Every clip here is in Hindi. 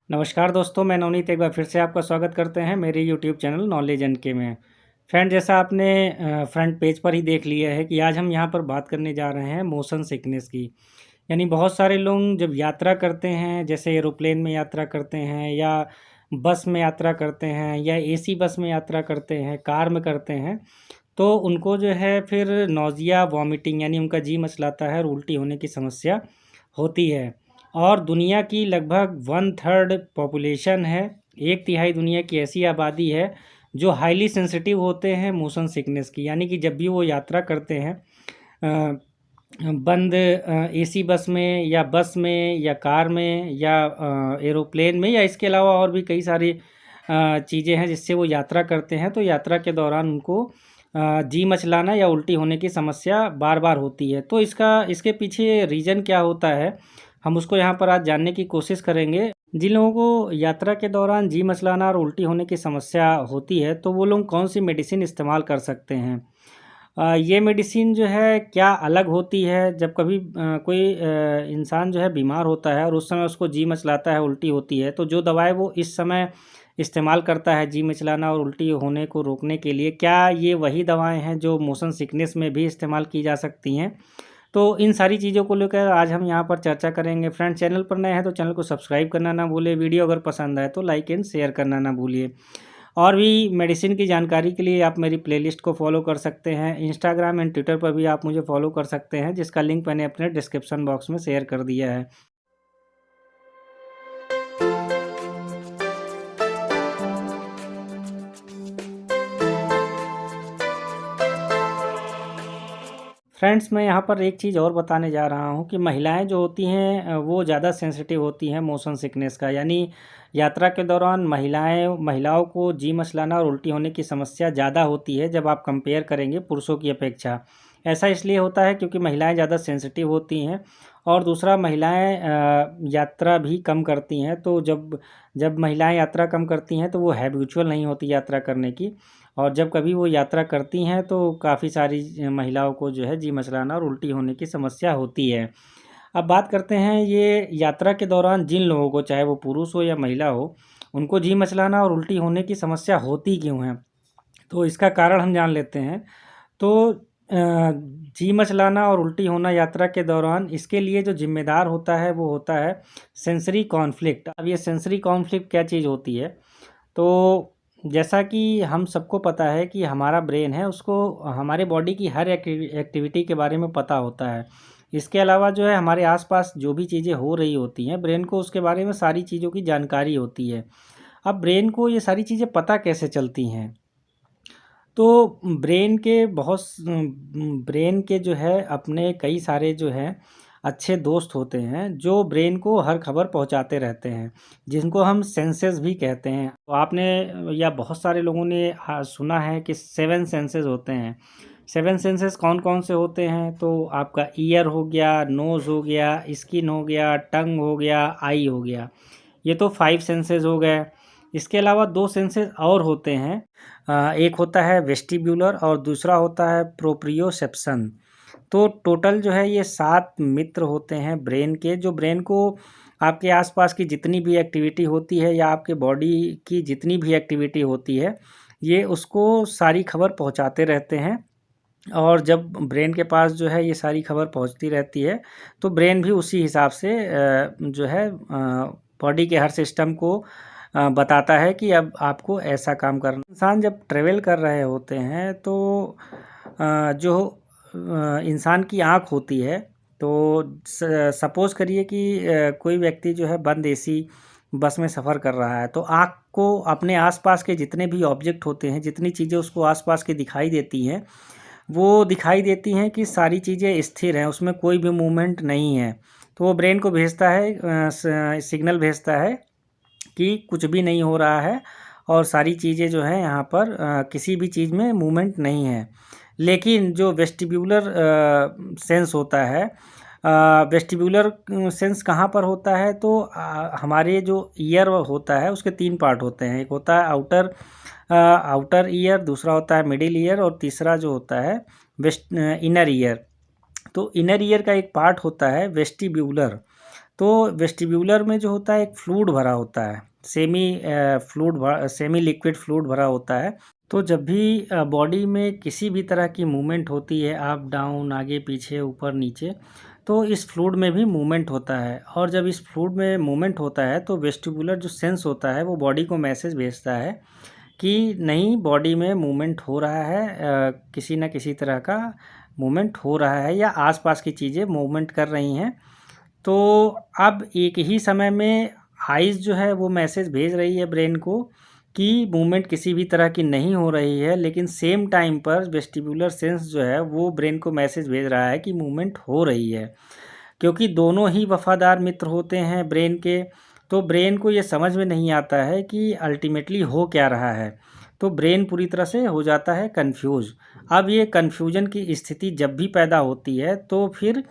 नमस्कार दोस्तों, मैं नवनीत एक बार फिर से आपका स्वागत करते हैं मेरे यूट्यूब चैनल नॉलेज एन के में। फ्रेंड, जैसा आपने फ्रंट पेज पर ही देख लिया है कि आज हम यहाँ पर बात करने जा रहे हैं मोशन सिकनेस की। यानी बहुत सारे लोग जब यात्रा करते हैं, जैसे एरोप्लेन में यात्रा करते हैं या बस में यात्रा करते हैं या एसी बस में यात्रा करते हैं, कार में करते हैं, तो उनको जो है फिर नौजिया वॉमिटिंग यानी उनका जी मचलाता है और उल्टी होने की समस्या होती है। और दुनिया की लगभग 1/3 पॉपुलेशन है, एक तिहाई दुनिया की ऐसी आबादी है जो हाईली सेंसिटिव होते हैं मोशन सिकनेस की। यानी कि जब भी वो यात्रा करते हैं अ, बंद एसी बस में या कार में या एरोप्लेन में या इसके अलावा और भी कई सारी चीज़ें हैं जिससे वो यात्रा करते हैं, तो यात्रा के दौरान उनको जी मचलाना या उल्टी होने की समस्या बार बार होती है। तो इसके पीछे रीज़न क्या होता है, हम उसको यहाँ पर आज जानने की कोशिश करेंगे। जिन लोगों को यात्रा के दौरान जी मचलाना और उल्टी होने की समस्या होती है, तो वो लोग कौन सी मेडिसिन इस्तेमाल कर सकते हैं। ये मेडिसिन जो है क्या अलग होती है, जब कभी कोई इंसान जो है बीमार होता है और उस समय उसको जी मचलाता है, उल्टी होती है, तो जो दवाएं वो इस समय इस्तेमाल करता है जी मचलाना और उल्टी होने को रोकने के लिए, क्या ये वही दवाएं हैं जो मोशन सिकनेस में भी इस्तेमाल की जा सकती हैं। तो इन सारी चीज़ों को लेकर आज हम यहाँ पर चर्चा करेंगे। फ्रेंड, चैनल पर नए हैं तो चैनल को सब्सक्राइब करना ना भूलिए, वीडियो अगर पसंद आए तो लाइक एंड शेयर करना ना भूलिए। और भी मेडिसिन की जानकारी के लिए आप मेरी प्लेलिस्ट को फॉलो कर सकते हैं। इंस्टाग्राम एंड ट्विटर पर भी आप मुझे फॉलो कर सकते हैं, जिसका लिंक मैंने अपने डिस्क्रिप्शन बॉक्स में शेयर कर दिया है। फ्रेंड्स, मैं यहाँ पर एक चीज़ और बताने जा रहा हूँ कि महिलाएं जो होती हैं वो ज़्यादा सेंसिटिव होती हैं मोशन सिकनेस का। यानी यात्रा के दौरान महिलाओं को जी मचलाना और उल्टी होने की समस्या ज़्यादा होती है जब आप कंपेयर करेंगे पुरुषों की अपेक्षा। ऐसा इसलिए होता है क्योंकि महिलाएं ज़्यादा सेंसिटिव होती हैं और दूसरा, महिलाएं यात्रा भी कम करती हैं। तो जब जब महिलाएं यात्रा कम करती हैं तो वो हैबिचुअल नहीं होती यात्रा करने की, और जब कभी वो यात्रा करती हैं तो काफ़ी सारी महिलाओं को जो है जी मचलाना और उल्टी होने की समस्या होती है। अब बात करते हैं ये यात्रा के दौरान जिन लोगों को, चाहे वो पुरुष हो या महिला हो, उनको जी मचलाना और उल्टी होने की समस्या होती क्यों है। तो इसका कारण हम जान लेते हैं। तो जी मचलाना और उल्टी होना यात्रा के दौरान, इसके लिए जो जिम्मेदार होता है वो होता है सेंसरी कॉन्फ्लिक्ट। अब ये सेंसरी कॉन्फ्लिक्ट क्या चीज़ होती है, तो जैसा कि हम सबको पता है कि हमारा ब्रेन है, उसको हमारे बॉडी की हर एक्टिविटी के बारे में पता होता है। इसके अलावा जो है हमारे आसपास जो भी चीज़ें हो रही होती हैं, ब्रेन को उसके बारे में सारी चीज़ों की जानकारी होती है। अब ब्रेन को ये सारी चीज़ें पता कैसे चलती हैं, तो ब्रेन के जो है अपने कई सारे जो हैं अच्छे दोस्त होते हैं जो ब्रेन को हर खबर पहुंचाते रहते हैं, जिनको हम सेंसेस भी कहते हैं। तो आपने या बहुत सारे लोगों ने सुना है कि 7 सेंसेस होते हैं। 7 सेंसेस कौन कौन से होते हैं, तो आपका ईयर हो गया, नोज़ हो गया, स्किन हो गया, टंग हो गया, आई हो गया। ये तो 5 सेंसेस हो गए। इसके अलावा 2 सेंसेस और होते हैं। एक होता है वेस्टिब्यूलर और दूसरा होता है प्रोप्रियोसेप्शन। तो टोटल जो है ये 7 मित्र होते हैं ब्रेन के, जो ब्रेन को आपके आसपास की जितनी भी एक्टिविटी होती है या आपके बॉडी की जितनी भी एक्टिविटी होती है, ये उसको सारी खबर पहुंचाते रहते हैं। और जब ब्रेन के पास जो है ये सारी खबर पहुंचती रहती है, तो ब्रेन भी उसी हिसाब से जो है बॉडी के हर सिस्टम को बताता है कि अब आपको ऐसा काम करना। इंसान जब ट्रेवल कर रहे होते हैं तो जो इंसान की आँख होती है, तो सपोज़ करिए कि कोई व्यक्ति जो है बंद एसी बस में सफ़र कर रहा है, तो आँख को अपने आसपास के जितने भी ऑब्जेक्ट होते हैं, जितनी चीज़ें उसको आसपास की दिखाई देती हैं, वो दिखाई देती हैं कि सारी चीज़ें स्थिर हैं, उसमें कोई भी मूवमेंट नहीं है। तो वो ब्रेन को भेजता है, सिग्नल भेजता है कि कुछ भी नहीं हो रहा है और सारी चीज़ें जो हैं यहाँ पर किसी भी चीज़ में मूवमेंट नहीं है। लेकिन जो वेस्टिब्यूलर सेंस होता है, वेस्टिब्यूलर सेंस कहाँ पर होता है, तो हमारे जो ईयर होता है उसके 3 पार्ट होते हैं। एक होता है आउटर ईयर, दूसरा होता है मिडिल ईयर और तीसरा जो होता है इनर ईयर। तो इनर ईयर का एक पार्ट होता है वेस्टिब्यूलर। तो वेस्टिब्यूलर में जो होता है एक फ्लूइड भरा होता है, सेमी लिक्विड फ्लूइड भरा होता है। तो जब भी बॉडी में किसी भी तरह की मूवमेंट होती है, अप डाउन, आगे पीछे, ऊपर नीचे, तो इस फ्लूइड में भी मूवमेंट होता है। और जब इस फ्लूइड में मूवमेंट होता है तो वेस्टिबुलर जो सेंस होता है वो बॉडी को मैसेज भेजता है कि नहीं, बॉडी में मूवमेंट हो रहा है, किसी न किसी तरह का मूवमेंट हो रहा है या आसपास की चीज़ें मूवमेंट कर रही हैं। तो अब एक ही समय में आइज़ जो है वो मैसेज भेज रही है ब्रेन को कि मूवमेंट किसी भी तरह की नहीं हो रही है, लेकिन सेम टाइम पर वेस्टिबुलर सेंस जो है वो ब्रेन को मैसेज भेज रहा है कि मूवमेंट हो रही है। क्योंकि दोनों ही वफ़ादार मित्र होते हैं ब्रेन के, तो ब्रेन को ये समझ में नहीं आता है कि अल्टीमेटली हो क्या रहा है। तो ब्रेन पूरी तरह से हो जाता है कन्फ्यूज़। अब ये कन्फ्यूजन की स्थिति जब भी पैदा होती है तो फिर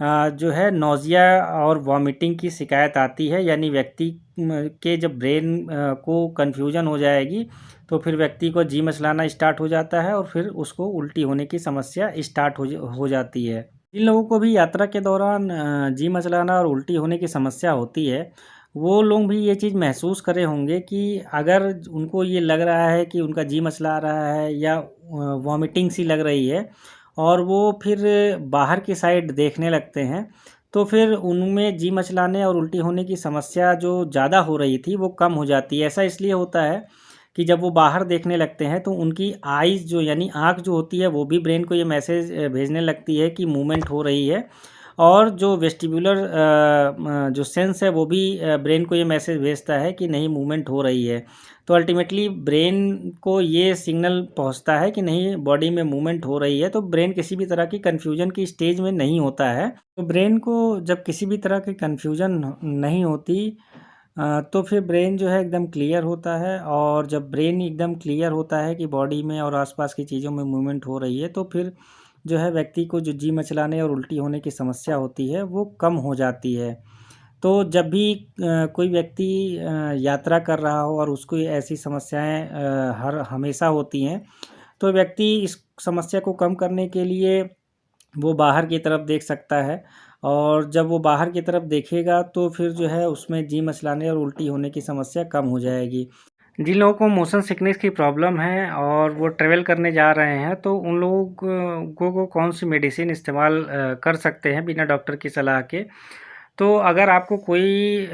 जो है नौज़िया और वॉमिटिंग की शिकायत आती है, यानी व्यक्ति के जब ब्रेन को कन्फ्यूजन हो जाएगी तो फिर व्यक्ति को जी मचलाना स्टार्ट हो जाता है और फिर उसको उल्टी होने की समस्या स्टार्ट हो जाती है। जिन लोगों को भी यात्रा के दौरान जी मचलाना और उल्टी होने की समस्या होती है, वो लोग भी ये चीज़ महसूस करे होंगे कि अगर उनको ये लग रहा है कि उनका जी मचला रहा है या वॉमिटिंग सी लग रही है और वो फिर बाहर की साइड देखने लगते हैं, तो फिर उनमें जी मचलाने और उल्टी होने की समस्या जो ज़्यादा हो रही थी वो कम हो जाती है। ऐसा इसलिए होता है कि जब वो बाहर देखने लगते हैं तो उनकी आइज़ जो यानी आँख जो होती है वो भी ब्रेन को ये मैसेज भेजने लगती है कि मूवमेंट हो रही है, और जो वेस्टिबुलर जो सेंस है वो भी ब्रेन को ये मैसेज भेजता है कि नहीं, मूवमेंट हो रही है। तो अल्टीमेटली ब्रेन को ये सिग्नल पहुंचता है कि नहीं, बॉडी में मूवमेंट हो रही है। तो ब्रेन किसी भी तरह की कन्फ्यूजन की स्टेज में नहीं होता है। तो ब्रेन को जब किसी भी तरह की कन्फ्यूजन नहीं होती तो फिर ब्रेन जो है एकदम क्लियर होता है, और जब ब्रेन एकदम क्लियर होता है कि बॉडी में और आसपास की चीज़ों में मूवमेंट हो रही है तो फिर जो है व्यक्ति को जो जी मचलाने और उल्टी होने की समस्या होती है वो कम हो जाती है। तो जब भी कोई व्यक्ति यात्रा कर रहा हो और उसको ऐसी समस्याएं हर हमेशा होती हैं, तो व्यक्ति इस समस्या को कम करने के लिए वो बाहर की तरफ देख सकता है, और जब वो बाहर की तरफ देखेगा तो फिर जो है उसमें जी मचलाने और उल्टी होने की समस्या कम हो जाएगी। जिन लोगों को मोशन सिकनेस की प्रॉब्लम है और वो ट्रेवल करने जा रहे हैं तो उन लोगों को कौन सी मेडिसिन इस्तेमाल कर सकते हैं बिना डॉक्टर की सलाह के। तो अगर आपको कोई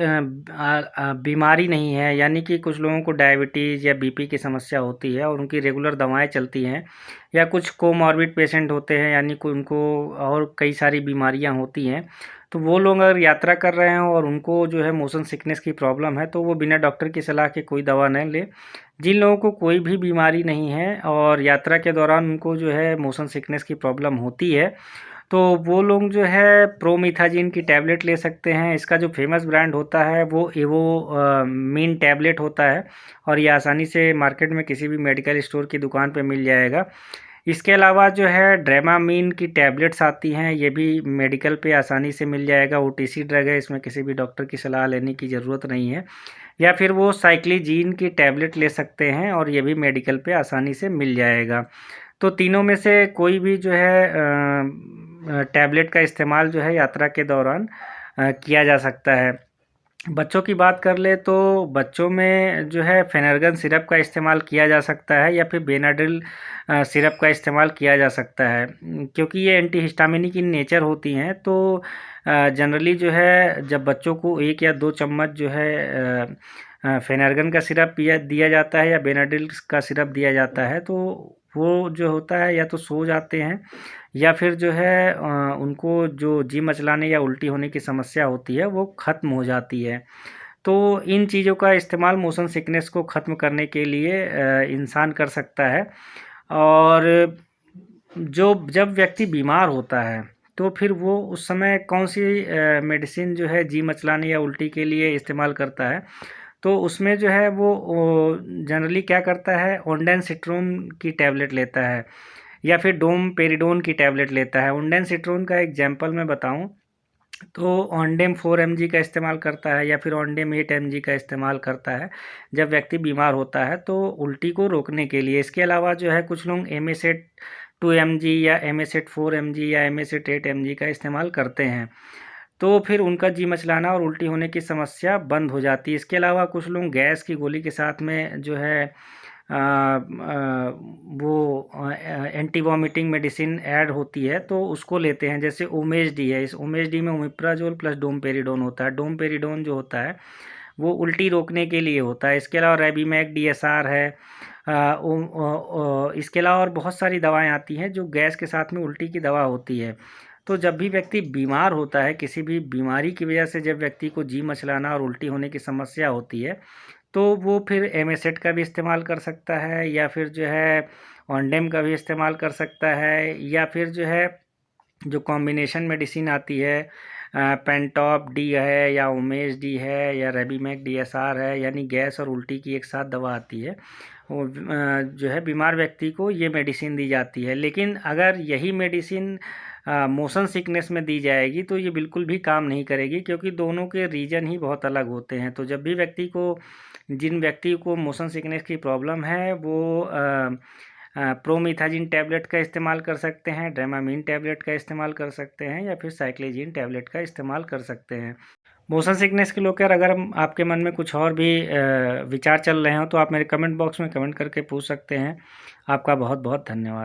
बीमारी नहीं है, यानी कि कुछ लोगों को डायबिटीज़ या बीपी की समस्या होती है और उनकी रेगुलर दवाएं चलती हैं, या कुछ कोमॉर्बिड पेशेंट होते हैं यानी कि उनको और कई सारी बीमारियां होती हैं, तो वो लोग अगर यात्रा कर रहे हैं और उनको जो है मोशन सिकनेस की प्रॉब्लम है तो वो बिना डॉक्टर की सलाह के कोई दवा नहीं ले। जिन लोगों को कोई भी बीमारी नहीं है और यात्रा के दौरान उनको जो है मोशन सिकनेस की प्रॉब्लम होती है, तो वो लोग जो है प्रोमिथाजिन की टैबलेट ले सकते हैं। इसका जो फेमस ब्रांड होता है वो एवो मीन टैबलेट होता है, और ये आसानी से मार्केट में किसी भी मेडिकल स्टोर की दुकान पे मिल जाएगा। इसके अलावा जो है ड्रामामीन की टैबलेट्स आती हैं, ये भी मेडिकल पे आसानी से मिल जाएगा। ओटीसी ड्रग है, इसमें किसी भी डॉक्टर की सलाह लेने की ज़रूरत नहीं है। या फिर वो साइक्लिजीन की टैबलेट ले सकते हैं, और ये भी मेडिकल पे आसानी से मिल जाएगा। तो तीनों में से कोई भी जो है टैबलेट का इस्तेमाल जो है यात्रा के दौरान किया जा सकता है। बच्चों की बात कर ले तो बच्चों में जो है फेनर्गन सिरप का इस्तेमाल किया जा सकता है, या फिर बेनाड्रिल सिरप का इस्तेमाल किया जा सकता है, क्योंकि ये एंटीहिस्टामिनिक इन नेचर होती हैं। तो जनरली जो है जब बच्चों को 1 या 2 चम्मच जो है फेनर्गन का सिरप दिया जाता है या बेनाड्रिल का सिरप दिया जाता है, तो वो जो होता है या तो सो जाते हैं, या फिर जो है उनको जो जी मचलाने या उल्टी होने की समस्या होती है वो ख़त्म हो जाती है। तो इन चीज़ों का इस्तेमाल मोशन सिकनेस को ख़त्म करने के लिए इंसान कर सकता है। और जब व्यक्ति बीमार होता है तो फिर वो उस समय कौन सी मेडिसिन जो है जी मचलाने या उल्टी के लिए इस्तेमाल करता है, तो उसमें जो है वो जनरली क्या करता है, ओंडेनसिट्रोन की टैबलेट लेता है, या फिर डोमपेरिडोन की टैबलेट लेता है। ओंडेनसिट्रोन का एग्जांपल मैं बताऊं तो ओंडेम 4 mg का इस्तेमाल करता है, या फिर ओंडेम 8 mg का इस्तेमाल करता है जब व्यक्ति बीमार होता है तो उल्टी को रोकने के लिए। इसके अलावा जो है कुछ लोग एमेसेट 2 mg या एमेसेट 4 mg या एमेसेट 8 mg का इस्तेमाल करते हैं। तो फिर उनका जी मचलाना और उल्टी होने की समस्या बंद हो जाती है। इसके अलावा कुछ लोग गैस की गोली के साथ में जो है वो एंटी वॉमिटिंग मेडिसिन ऐड होती है तो उसको लेते हैं, जैसे ओमेज डी है। इस ओमेज डी में ओमिप्राजोल प्लस डोमपेरिडोन होता है। डोमपेरिडोन जो होता है वो उल्टी रोकने के लिए होता है। इसके अलावा रेबीमैक डीएसआर है। इसके अलावा और बहुत सारी दवाएं आती हैं जो गैस के साथ में उल्टी की दवा होती है। तो जब भी व्यक्ति बीमार होता है, किसी भी बीमारी की वजह से जब व्यक्ति को जी मचलाना और उल्टी होने की समस्या होती है, तो वो फिर एमेसेट का भी इस्तेमाल कर सकता है, या फिर जो है ऑनडेम का भी इस्तेमाल कर सकता है, या फिर जो है जो कॉम्बिनेशन मेडिसिन आती है, पेंटॉप डी है या ओमेज डी है या रेबीमैक डीएसआर है, यानी गैस और उल्टी की एक साथ दवा आती है। वो जो है बीमार व्यक्ति को ये मेडिसिन दी जाती है। लेकिन अगर यही मेडिसिन मोशन सिकनेस में दी जाएगी तो ये बिल्कुल भी काम नहीं करेगी, क्योंकि दोनों के रीजन ही बहुत अलग होते हैं। तो जब भी जिन व्यक्ति को मोशन सिकनेस की प्रॉब्लम है वो प्रोमिथाजिन टैबलेट का इस्तेमाल कर सकते हैं, ड्रामामीन टैबलेट का इस्तेमाल कर सकते हैं, या फिर साइक्लोजीन टैबलेट का इस्तेमाल कर सकते हैं। मोशन सिकनेस के लेकर अगर आपके मन में कुछ और भी विचार चल रहे हो तो आप मेरे कमेंट बॉक्स में कमेंट करके पूछ सकते हैं। आपका बहुत बहुत धन्यवाद।